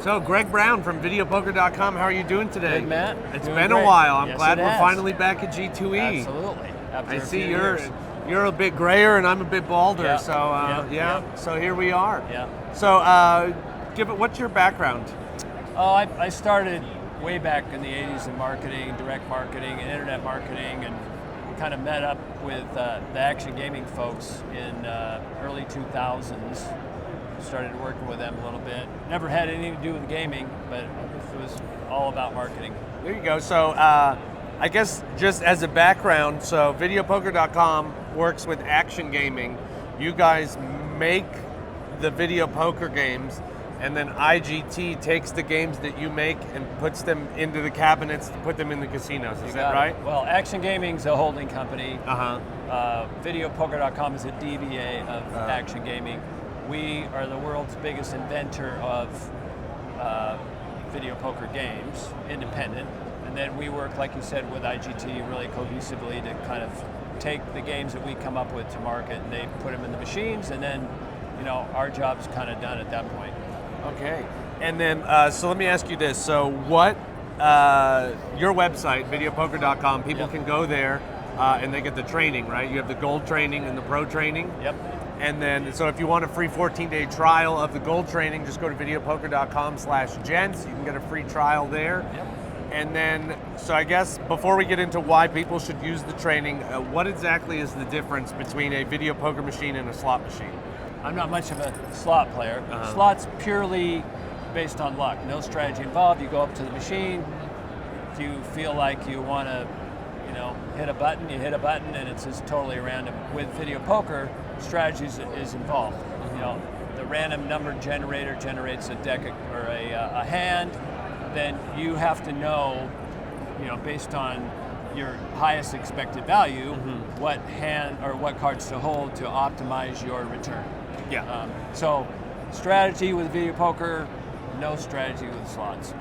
So, Greg Brown from videopoker.com, how are you doing today? Good, Matt. It's Doing been great. a while. I'm Yes, glad it we're has. finally back at G2E. Absolutely. After I a see few you're years. a bit grayer and I'm a bit balder, Yeah. so Yeah. so here we are. Yeah. So, what's your background? Oh, I started way back in the 80s in marketing, direct marketing, and internet marketing, and kind of met up with the action gaming folks in early 2000s. Started working with them a little bit. Never had anything to do with gaming, but it was all about marketing. There you go. So, I guess just as a background, so videopoker.com works with action gaming. You guys make the video poker games, and then IGT takes the games that you make and puts them into the cabinets to put them in the casinos. Is that right? Well, Action Gaming's a holding company. Uh-huh. Videopoker.com is a DBA of Action Gaming. We are the world's biggest inventor of video poker games, independent. And then we work, like you said, with IGT really cohesively to kind of take the games that we come up with to market, and they put them in the machines, and then, our job's kind of done at that point. Okay. And then, so let me ask you this. So what, your website, videopoker.com, people can go there and they get the training, right? You have the gold training and the pro training. Yep. And then, so if you want a free 14-day trial of the gold training, just go to videopoker.com/gents. You can get a free trial there. Yep. And then, so I guess before we get into why people should use the training, what exactly is the difference between a video poker machine and a slot machine? I'm not much of a slot player. Slots purely based on luck. No strategy involved. You go up to the machine. If you feel like you want to, hit a button, you hit a button, and it's just totally random. With video poker, strategy is involved. The random number generator generates a deck or a hand. Then you have to know, based on your highest expected value, what hand or what cards to hold to optimize your return. Yeah. So strategy with video poker, no strategy with slots.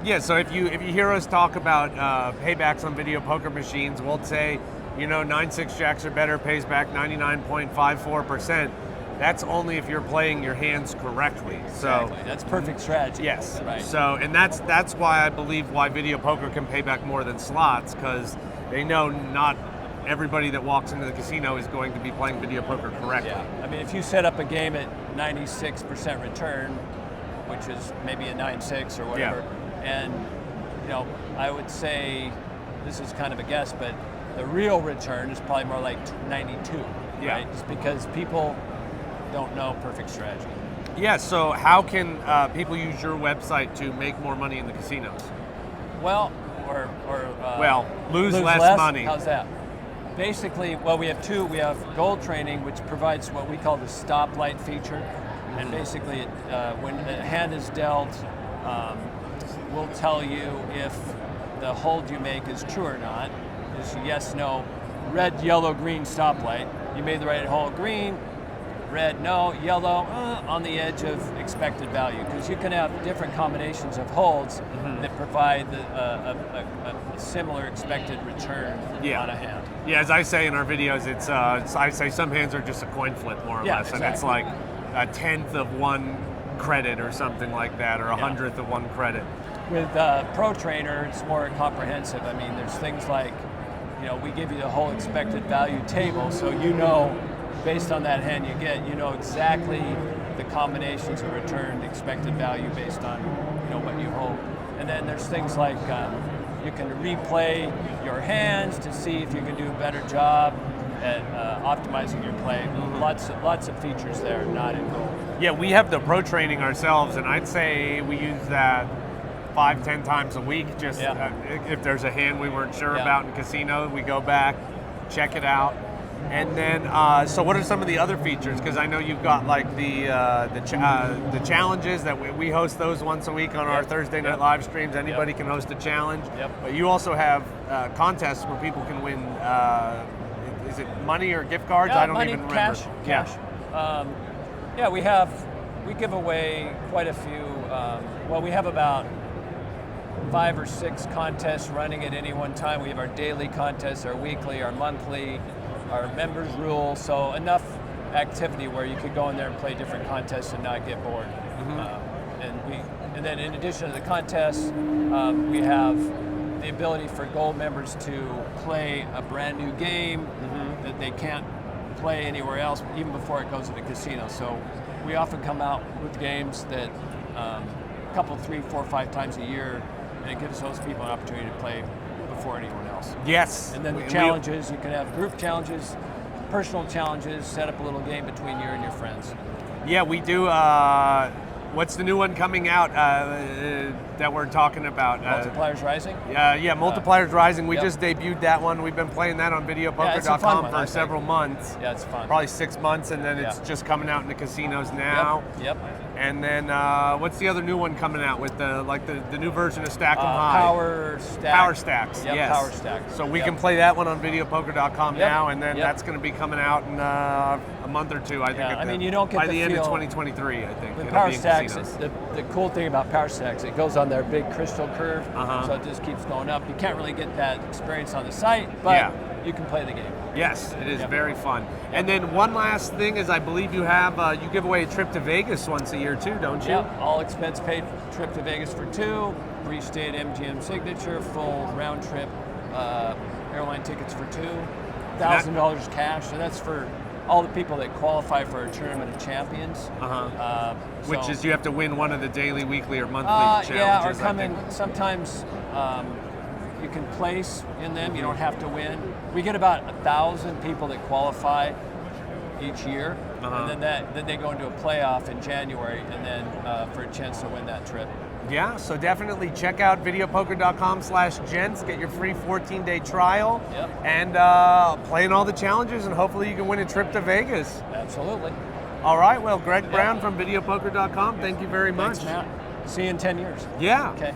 Yeah, so if you hear us talk about paybacks on video poker machines, we'll say, 9-6 jacks or better pays back 99.54%. That's only if you're playing your hands correctly. So Exactly. That's perfect strategy. yes. Right. So, and that's why I believe why video poker can pay back more than slots, because they know not everybody that walks into the casino is going to be playing video poker correctly. Yeah. I mean, if you set up a game at 96% return, which is maybe a 9-6 or whatever, and I would say, this is kind of a guess, but the real return is probably more like 92, right? Just because people don't know perfect strategy. Yeah, so how can people use your website to make more money in the casinos? Well, lose less money. How's that? Basically, we have two. We have gold training, which provides what we call the stoplight feature, and basically, when the hand is dealt, we'll tell you if the hold you make is true or not. Is yes, no, red, yellow, green stoplight. You made the right hold, green. Red, no. Yellow, on the edge of expected value, because you can have different combinations of holds that provide a similar expected return on a hand. Yeah, as I say in our videos, it's I say some hands are just a coin flip, more or less, exactly. and it's like a 1/10 of one credit or something like that, or 100th of one credit. With Pro Trainer, it's more comprehensive. I mean, there's things like, we give you the whole expected value table, so based on that hand you get, exactly the combinations of returned expected value based on, what you hold. And then there's things like you can replay your hands to see if you can do a better job at optimizing your play. Lots of features there, not in gold. Yeah, we have the pro training ourselves, and I'd say we use that 5-10 times a week. Just if there's a hand we weren't sure about in casino, we go back, check it out. And then, so what are some of the other features? Because I know you've got like the challenges that we host those once a week on our Thursday night live streams. Anybody can host a challenge. But you also have contests where people can win. Is it money or gift cards? I don't money, even remember. Cash. We give away quite a few. We have about 5 or 6 contests running at any one time. We have our daily contests, our weekly, our monthly, our members rule, so enough activity where you could go in there and play different contests and not get bored. And then in addition to the contests, we have the ability for gold members to play a brand new game that they can't play anywhere else, even before it goes to the casino. So we often come out with games that a couple, 3, 4, 5 times a year, and it gives those people an opportunity to play before anyone else. Yes. And then the challenges, you can have group challenges, personal challenges, set up a little game between you and your friends. Yeah, we do. What's the new one coming out that we're talking about? Multipliers Rising? Yeah, Multipliers Rising. We Yep. just debuted that one. We've been playing that on it's a videopoker.com fun one, I for think. several months. Yeah, it's fun. Probably 6 months, and then it's Yeah. just coming out in the casinos now. Yep. And then what's the other new one coming out with the new version of Stack 'em High? Power Stack. Power Stacks. Yep, yes. Power Stacks. So we Yep. can play that one on videopoker.com Yep. now, and then Yep. that's going to be coming out in a month or two. I think. Yeah, at I the- mean, you don't get by the the end of feel- 2023. I think. With it'll Power be in Stacks, casinos. the cool thing about Power Stacks, it goes on their big crystal curve, Uh-huh. so it just keeps going up. You can't really get that experience on the site, but Yeah. you can play the game. Yes, it is Yep. very fun. And then one last thing is, I believe you have you give away a trip to Vegas once a year too, don't you? Yep, all expense paid trip to Vegas for 2, free stay at MGM Signature, full round trip airline tickets for 2, $1,000 cash, and that's for all the people that qualify for a Tournament of Champions. Which So- is you have to win one of the daily, weekly, or monthly challenges. yeah, or I come in. think. Sometimes you can place in them. You don't have to win. We get about 1,000 people that qualify each year, and then they go into a playoff in January, and then for a chance to win that trip. Yeah, so definitely check out videopoker.com/gents. Get your free 14-day trial, Yep. and play in all the challenges, and hopefully you can win a trip to Vegas. Absolutely. All right, well, Greg Brown from videopoker.com, thank you very much. Thanks, Matt. See you in 10 years. Yeah. Okay.